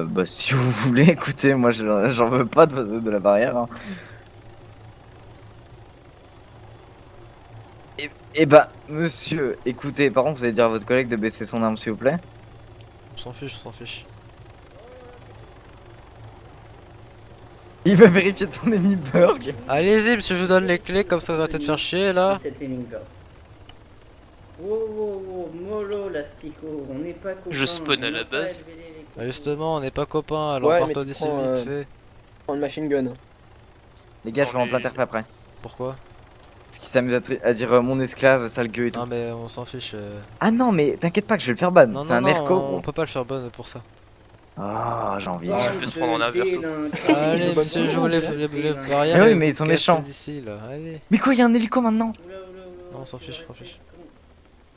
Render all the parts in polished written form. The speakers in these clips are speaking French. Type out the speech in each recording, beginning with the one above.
Bah si vous voulez, écoutez, moi j'en veux pas de la barrière. Hein. Et bah, monsieur, écoutez, par contre, vous allez dire à votre collègue de baisser son arme, s'il vous plaît. On s'en fiche, on s'en fiche. Il va vérifier ton ennemi Burg. Allez-y, monsieur, je vous donne les clés, comme ça vous arrêtez de faire chier là. Wow, wow, wow, mollo l'astico, on n'est pas copains. Je spawn à on la n'a pas base. élevé les copains. Bah justement, on n'est pas copains, alors Ouais, part mais toi tu d'ici prends, vite fait. prends le machine gun. Les gars, je vais en Dans plein les- terre après. Pourquoi? Parce qu'il s'amuse à dire mon esclave, sale gueux et tout. Non mais on s'en fiche. Ah non, mais t'inquiète pas que je vais le faire ban. Non, C'est non, un non, merco, on gros. peut pas le faire bonne pour ça. Ah, j'ai envie. Je peux se prendre en averse. Allez, bonne monsieur, soirée, je vous les barrières. Mais oui, et mais vous ils sont cassez méchants. d'ici là, allez. Mais quoi, il y a un hélico maintenant? Non, on s'en fiche, on s'en fiche.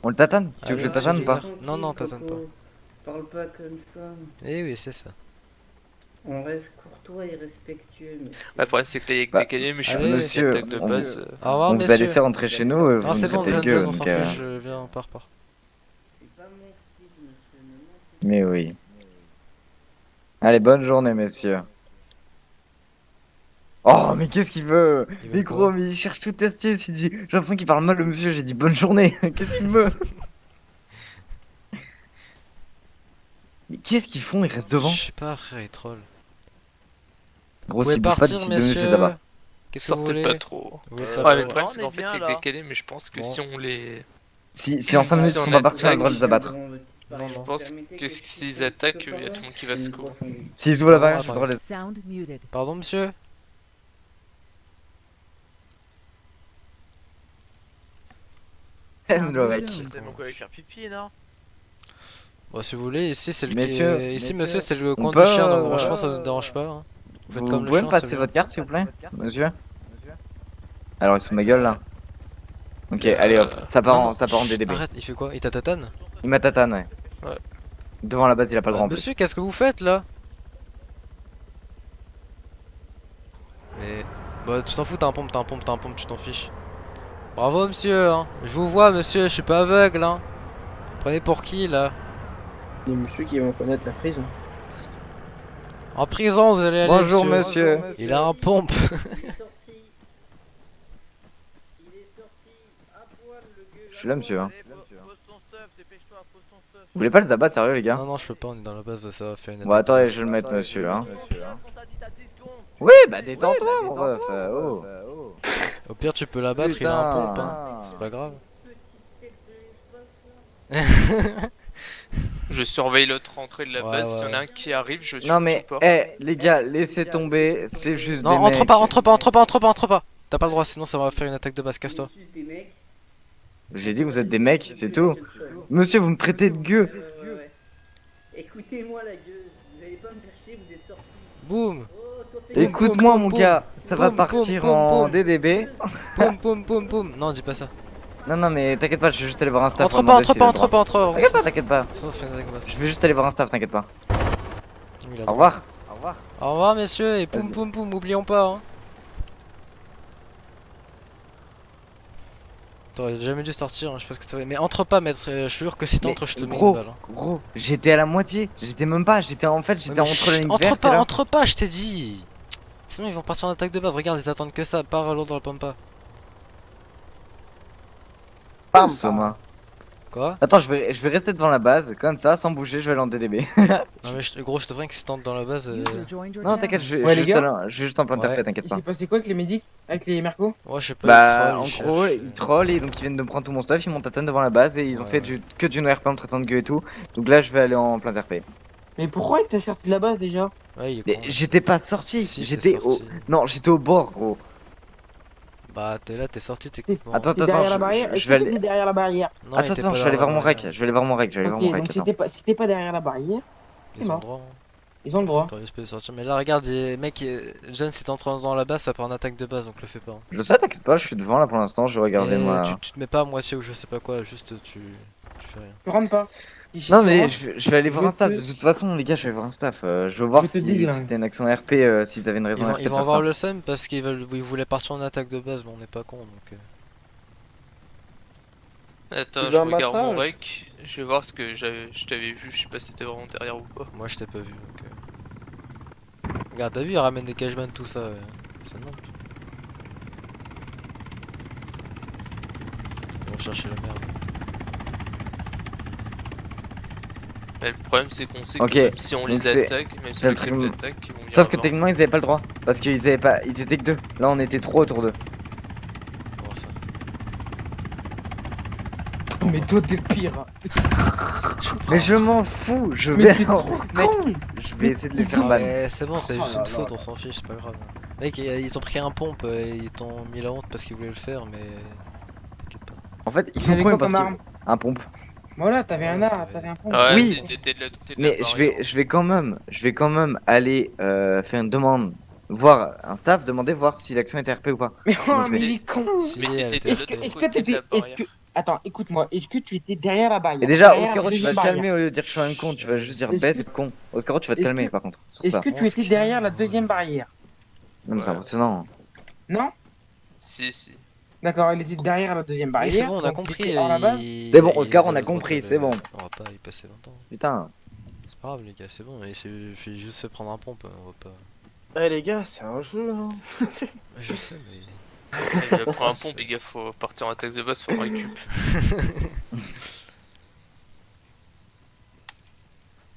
On le tatane? Tu veux que je Allez, tatane ou pas? Non, non, tatane pas. Parle pas comme ça. Eh oui, c'est ça. On reste courtois et respectueux. Mais... Bah, le problème c'est que là, il y a que Bah, des canons, mais je suis allez, pas monsieur, attaque de on base. Au revoir, On vous a laissé messieurs. rentrer chez nous, vous Non, c'est nous bon, traitez de John, gueux, on s'en donc, fiche, je viens, part. C'est pas mon style, monsieur. Ne m'en Mais oui. Allez, bonne journée, messieurs. Oh, mais qu'est-ce qu'il veut? Il veut Mais quoi gros, mais il cherche toute astuce, il dit... J'ai l'impression qu'il parle mal, le monsieur, j'ai dit bonne journée. Qu'est-ce qu'il veut? Mais qu'est-ce qu'ils font? Ils restent devant? Je sais pas, frère, il troll. Gros, Vous pouvez s'ils bouffent pas partir, d'ici 2 minutes, je les messieurs. abats. Qu'est-ce que vous Sortez voulez? pas trop. Vous voulez Ouais, pas mais le trop- problème on c'est est qu'en fait, bien, c'est que là. des canons, mais je pense que Bon. si on les. Si en 5 minutes Si ils on sont pas partis, on a le droit de les attaque, abattre. Non, non. Je pense que s'ils attaquent, il y a tout le monde qui va se courir. S'ils ouvrent la Non, barrière, j'ai le droit de les... Sound muted. Pardon, monsieur? Sound le mec. resumed. C'était mon collègue faire pipi, non? Bon, si vous voulez, ici c'est le Messieurs, ici monsieur c'est le coin peut, du chien, donc franchement ça ne dérange pas. Hein. Faites Vous comme le pouvez me chien, passer c'est votre carte, s'il vous plaît, monsieur? Alors, ils sont ma gueule, là. Ok, allez hop, ça part en Chut, DDB. Arrête, il fait quoi? Il t'atatane? Il m'a tatane, ouais. Ouais. Devant la base, il a pas le droit en plus. Monsieur, qu'est-ce que vous faites là? Mais. Bah, tu t'en fous, t'as un pompe, tu t'en fiches. Bravo, monsieur, hein. Je vous vois, monsieur, je suis pas aveugle, hein. Prenez pour qui là? Les messieurs qui vont connaître la prison. En prison, vous allez aller. Bonjour, monsieur. Il a un pompe. Je suis là, monsieur. Hein. Pose ton stuff, dépêche-toi, pose ton stuff. Vous voulez pas les abattre, sérieux, les gars? Non, non, je peux pas, on est dans la base, ça va faire une Bon, attaque. attendez, je vais le mettre, monsieur. Hein. On t'a dit ta déton. Oui, bah détends-toi, mon ref. Oh. Au pire, tu peux l'abattre, il a un Putain. pompe, hein. C'est pas grave. Je surveille l'autre entrée de la Ouais, base. ouais, S'il y en a ouais. un qui arrive, je Non, mais, supporte. les gars, laissez tomber. C'est juste Non, des entre mecs. pas, entre pas. T'as pas le droit, sinon ça va faire une attaque de base, casse-toi. J'ai dit, vous êtes des mecs, c'est tout. Monsieur, vous me traitez de gueux. Écoutez-moi la gueule, vous allez pas me faire chier, vous êtes sortis. Boum, Oh, sortez Écoute-moi, boum, mon boum, gars, ça va boum, partir boum, boum, en boum. DDB. boum. Non, dis pas ça. Non, mais t'inquiète pas, je vais juste aller voir un staff. Entre pour pas, demander s'il a le droit. entre. T'inquiète pas. Sinon, ça fait une attaque de base. Je vais juste aller voir un staff, t'inquiète pas. Il a Au droit. revoir. Au revoir, messieurs, et Vas-y. poum, oublions pas, hein. T'aurais jamais dû sortir, hein, je sais pas ce que t'avais. Mais entre pas, maître, je jure que si t'entres, je te mets une balle. Hein. Gros, j'étais à la moitié. J'étais même pas. J'étais Ouais, mais entre la chut, ligne entre verte et pas, là. entre pas, je t'ai dit. Sinon, ils vont partir en attaque de base. Regarde, ils attendent que ça. Pars l'autre dans la pampa. Bam, Soma. Quoi? Attends, je vais rester devant la base, comme ça, sans bouger, je vais aller en DDB. Non, mais gros, je te préviens que si t'entres dans la base. User joined your Non, channel. t'inquiète, Ouais, les gars. je vais juste en plein Ouais. tapé, t'inquiète Il pas. s'est passé quoi avec les médics? Avec les mercos? Ouais, je sais pas. Bah, ils en trollent, gros, cherchent, ils trollent et donc ils viennent de me prendre tout mon stuff, ils m'ont tatane devant la base et ils ont fait que du no RP en me traitant de gueux et tout. Donc là, je vais aller en plein RP. Mais pourquoi il t'a sorti de la base déjà? Ouais, il est Mais con. j'étais pas sorti, Si, j'étais t'es au. sorti. Non, j'étais au bord, gros. Bah, t'es là, t'es sorti techniquement. Attends, T'es derrière la je- barrière? je Est-ce vais que aller. t'étais derrière la barrière? Non, il Attends, était attends, pas je vais aller là, voir mon rec, barrière. je vais aller voir mon rec, je vais aller voir Ok, mon rec, donc attends. si t'es pas derrière la barrière, Ils ont mort. le droit. Hein. ils ont le droit. T'aurais espéré sortir. Mais là, regarde, les mecs, Jeanne, si t'entres dans la base, ça part en attaque de base, donc le fais pas. Hein. Je sais, t'inquiète pas, je suis devant là pour l'instant, je vais regarder Et moi. tu te mets pas à moitié ou je sais pas quoi, juste tu fais rien. Tu rentres pas. Si Non tu mais rentres, je vais aller voir un staff, de te- toute façon les gars je vais voir un staff, je veux voir Je te si dis, là. c'était une action RP, s'ils avaient une Ils raison vont, RP ils de vont faire avoir ça. le seum parce ils voulaient partir en attaque de base, mais on n'est pas con donc. Attends, Il je a un regarde mon massage. rec. Je vais voir ce que je t'avais vu. Je sais pas si t'étais vraiment derrière ou pas. Moi je t'ai pas vu donc. Regarde, t'as vu, il ramène des cageman, tout ça. C'est non. Ils vont chercher la merde. Mais le problème c'est qu'on sait Ok, que même si on donc les c'est- attaque, même si c'est on le truc. les attaque, ils vont venir Sauf que voir. techniquement ils avaient pas le droit. Parce qu'ils avaient pas. Ils étaient que 2. Là on était 3 autour d'eux. Comment ça? Mais toi, t'es pire. Mais je m'en fous, je Mais vais. t'es trop Mec, con. je vais essayer de les faire Ah ban. ouais, c'est bon, c'est Oh juste là une faute, on s'en fiche, c'est pas grave. Mec, ils t'ont pris un pompe, ils t'ont mis la honte parce qu'ils voulaient le faire, mais. T'inquiète pas. En fait, ils Vous sont avez cons quoi parce comme que. arme? Un pompe. Voilà, t'avais un A, t'avais un pont. Ouais, Oui. t'es de la Mais je vais quand même aller faire une demande. Voir un staff, demander voir si l'action était RP ou pas. Mais Ils ont oh, fait. mais il est con. Si, Mais elle t'étais était de l'autre Est-ce que côté de la t'étais. Est-ce barrière. que. Attends, écoute-moi, est-ce que tu étais derrière la barrière? Et déjà, Derrière la Oscaro, tu vas deuxième te calmer barrière. au lieu de dire que je suis un con, tu vas juste dire Est-ce bête que- et con. Oscaro, tu vas te est-ce calmer que- par contre, sur Est-ce ça. que tu étais derrière la deuxième barrière? Non, mais c'est Ouais. impressionnant. Non? Si. D'accord, il était derrière la deuxième Oui, barrière. c'est bon, on a donc compris. il était hors la base. C'est bon, Oscar, on a avait le droit compris, de- c'est bon. On va pas y passer 20 ans. Putain. C'est pas grave, les gars, c'est bon. Il fait juste se prendre un pompe, on va pas. Eh les gars, c'est un jeu hein. Je sais, mais. Il va prendre un pompe, les gars, faut partir en attaque de base, faut récup.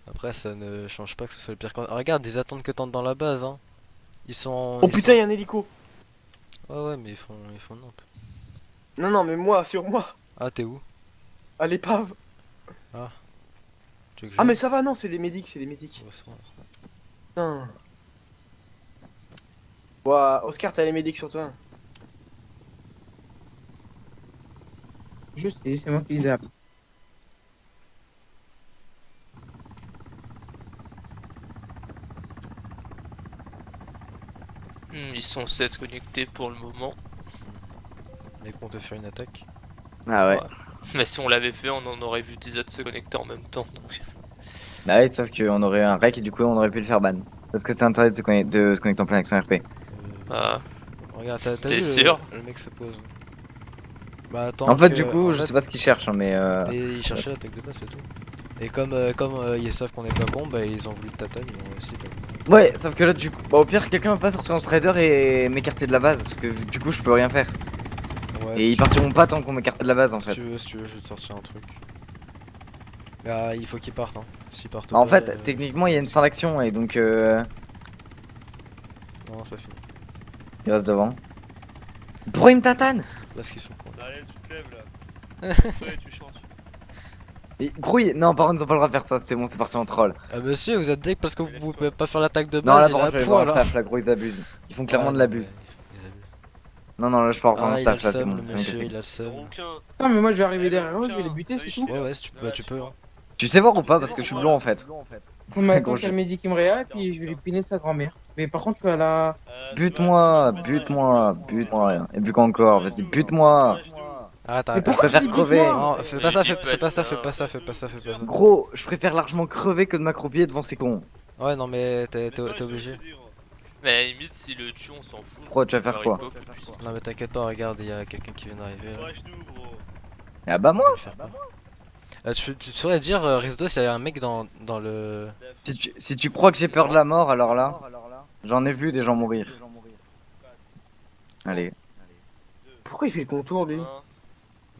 Après, ça ne change pas que ce soit le pire camp. Ah, regarde, ils attendent que t'entres dans la base, hein. Ils sont. Oh ils putain, y'a un hélico. sont- Ouais, ouais, mais ils font non. Non, non, mais moi, sur moi. Ah, t'es où? À l'épave. Tu veux que je Ah, mais vienne? ça va, non, c'est les médics, c'est les médics. Ouais, c'est bon. Putain. Ouah, Oscar, t'as les médics sur toi. Je sais, c'est moi qui les ai appelés. Ils sont 7 connectés pour le moment. Mais qu'on te faire une attaque. Ah ouais. Ouais. Mais si on l'avait fait, on en aurait vu 10 autres se connecter en même temps. Donc... Bah ouais, sauf qu'on aurait un rec et du coup on aurait pu le faire ban. Parce que c'est interdit de se connecter en plein action RP. Ah, Regarde, t'as T'es vu sûr le mec se pose. Bah attends. En fait, que- du coup, en je fait, sais pas ce qu'ils cherchent, hein, mais Et ils cherchaient l'attaque de base, c'est tout. Et comme ils savent qu'on est pas bon, bah ils ont voulu le tatan, ils vont aussi. Ouais, sauf que là, du coup, bah, au pire, quelqu'un va pas sortir en strider et m'écarter de la base. Parce que du coup, je peux rien faire. Ouais, Et si ils partiront pas tant qu'on m'écarte de la base en tu- fait. si tu veux, je vais te sortir un truc. Bah il faut qu'ils partent, hein. S'ils partent En pas, fait, techniquement, il y a une fin d'action et donc Non, c'est pas fini. il reste devant. Pourquoi il me tatane? Parce qu'ils sont cons. Allez, tu te lèves là. Ouais, tu chantes. Et gros, non, par contre, ils ont pas le droit de faire ça, c'est bon, c'est parti en troll. Ah monsieur, vous êtes deck parce que vous pouvez pas faire l'attaque de Non, base. là, il par a contre, je vais aller poil, voir un hein. staff, là, gros, ils abusent. Ils font clairement Ouais, de non, l'abus. mais ils abusent. Non, non, là, je peux reprendre Ah, un il a staff, le là, c'est seum, bon. le je vais me monsieur, casser. il a le seum. Ronquin. Non, mais moi je vais arriver Eh, derrière eux, je Ronquin, vais les buter, t'as c'est vu, tout. Ouais, ouais, si tu peux, tu peux. Hein. Tu sais voir ou pas? Parce que je suis blond en fait. On m'attend Gros, qu'il y a le médic qui me réa et puis je vais lui piner sa grand-mère. Mais par contre, je suis à la. Bute-moi, bute-moi, bute-moi. Et vu qu'encore, vas-y, bute-moi. Arrête, Mais arrête. pourquoi préfère tu dis crever. bute-moi Non, fais pas ça, dis fais pas pas ça, ça. fais pas ça, fais pas ça, fais pas ça. Gros, je préfère largement crever que de m'accroupir devant ces cons. Ouais, non, mais t'es obligé. Mais à la limite, si le tue, on s'en fout. Pourquoi tu vas faire quoi? Non, mais t'inquiète pas, regarde, il y a quelqu'un qui vient d'arriver. là. Wesh-nous, gros. Ah bah moi, On va le faire pas. Tu saurais dire, Rizdo, s'il y a un mec dans le. si tu crois que j'ai peur de la mort, alors là, j'en ai vu des gens mourir. Allez. Pourquoi il fait le contour lui? Hein.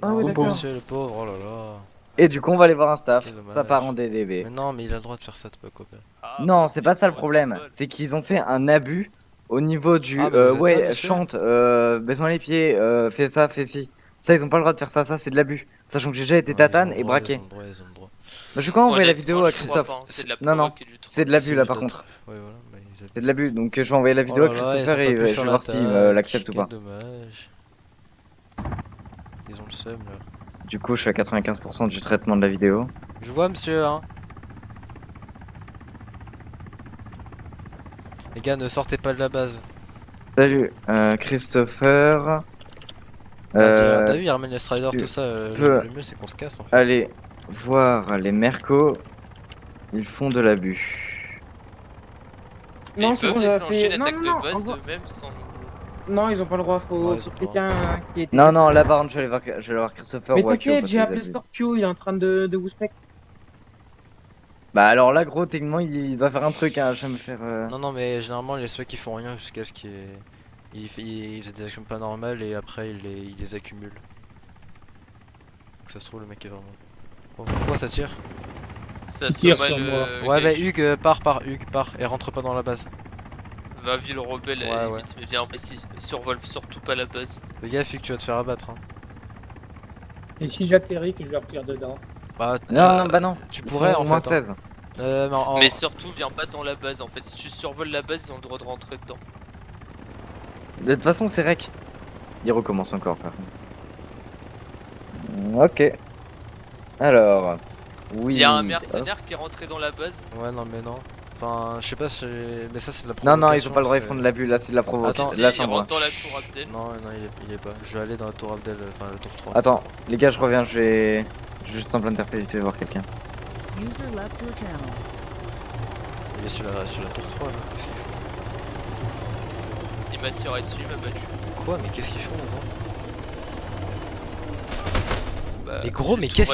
Ah Non, ouais, d'accord. monsieur, le pauvre, oh là là. Et du coup, on va aller voir un staff. Quel dommage. Ça part en DDB. Mais non, mais il a le droit de faire ça, tu peux copain. Ah, Non, c'est pas ça le problème. C'est qu'ils ont fait un abus au niveau du Ah, mais vous êtes là, ouais, monsieur chante, baisse-moi les pieds, fais ça, fais ci. Ça, ils ont pas le droit de faire ça, ça c'est de l'abus. Sachant que j'ai déjà été Ouais, tatane ils ont et le droit, braqué. ils ont le droit, ils ont le droit. Bah, je vais quand même envoyer la Honnêtement, vidéo à je crois Christophe. pas, hein, c'est de la Non, non, provoque et du troll. c'est de l'abus là C'est par juste contre. Ouais, voilà, bah, ils C'est de l'abus, donc je vais envoyer la vidéo Oh à là là, Christopher ils ont et pas pu je faire vais voir s'il l'attaque, l'accepte ou quel pas. dommage. Ils ont le seum là. Du coup, je suis à 95% du traitement de la vidéo. Je vois monsieur, hein. Les gars, ne sortez pas de la base. Salut, Christopher. T'as vu, il ramène les striders, tu tout ça. peux- Le mieux, c'est qu'on se casse en fait. Allez voir les mercos. Ils font de l'abus. Mais Non, ils c'est peuvent bon, j'avais déclencher fait. Non, l'attaque non, de base non, d'eux-mêmes sans. non, ils ont pas le droit, faut Ouais, ils ont pas le quelqu'un qui était. Non, non, là par contre, je vais aller voir Christopher Mais ou Akio t'inquiète, parce j'ai qu'ils appelé abusent. Scorpio, il est en train de vous spec. Bah alors là, gros, techniquement, il doit faire un truc, hein. Je vais me faire. Non, non, mais généralement, les specs ils font rien jusqu'à ce qu'ils. Ils aient des actions pas normales et après ils les accumulent. Donc ça se trouve, le mec est vraiment. Bon, pourquoi ça tire? Ça Il tire sommeille sur moi. Ouais, bah Gage. Hugues, Hugues, pars et rentre pas dans la base. Va ville rebelle à la Ouais, limite, mais viens ici, survole surtout pas la base. Fais gaffe, Hugues, tu vas te faire abattre. Hein. Et si j'atterris que je leur tire dedans? Bah, Non, non, bah non. tu Ils pourrais sont en moins fait. Hein. 16. Mais surtout viens pas dans la base en fait, si tu survoles la base ils ont le droit de rentrer dedans. De toute façon, c'est rec. Il recommence encore, par contre. Ok. Alors. Oui. Il y a un mercenaire qui est rentré dans la base. Ouais, non, mais non. Enfin, je sais pas si. Mais ça, c'est de la Non, provocation. non, ils ont pas le droit, ils c'est- font de l'abus. Là, c'est de la provocation. Attends, Si, Là, il c'est en vrai. rentre dans la cour Abdel. Non, non, il est pas. Je vais aller dans la tour Abdel, enfin la tour 3. Attends, les gars, je reviens. Je vais juste en plein interpellité voir quelqu'un. User left your channel. Il est sur la tour 3 là. Qu'est-ce qu'il fait? Il m'a tiré dessus, il m'a battu. Quoi? Mais qu'est-ce qu'ils font gros? Bah, Mais gros, j'ai mais tout qu'est-ce